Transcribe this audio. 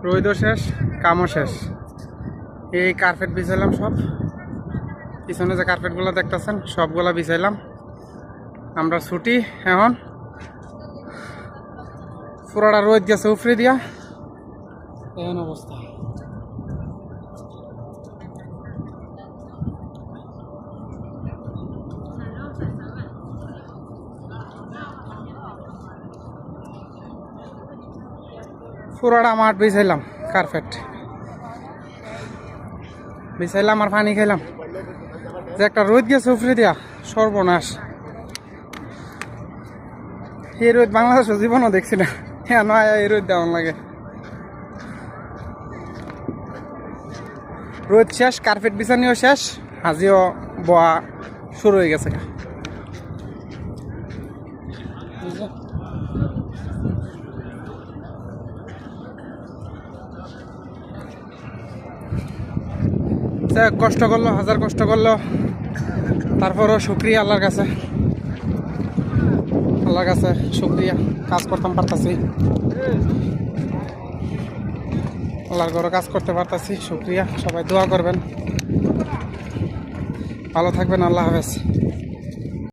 রোদও শেষ, কামও শেষ। এই কার্পেট বিছাইলাম সব, পিছনে যে কার্পেটগুলো দেখতেছেন সবগুলা বিছাইলাম। আমরা ছুটি এখন, পুরাটা রোদ গেছে উপরে দিয়া, এমন অবস্থা। পুরাটা মাঠ বিছাইলাম, কার্পেট বিছাইলাম আর পানি খাইলাম। যে একটা রোদ গেছে উপরে দিয়া, সর্বনাশ। এই রোদ বাংলাদেশের জীবনও দেখছি না, হ্যাঁ নয় এই রোদ দেওয়ান লাগে। রোদ শেষ, কার্পেট বিছানিও শেষ, হাজিও বোয়া শুরু হয়ে গেছে। কষ্ট করলো, হাজার কষ্ট করলো, তারপরও শুক্রিয়া আল্লাহর কাছে, আল্লাহর কাছে শুক্রিয়া। কাজ করতাম পারতাছি, আল্লাহর ঘরে কাজ করতে পারতাছি, শুক্রিয়া। সবাই দোয়া করবেন, ভালো থাকবেন, আল্লাহ হাফেজ।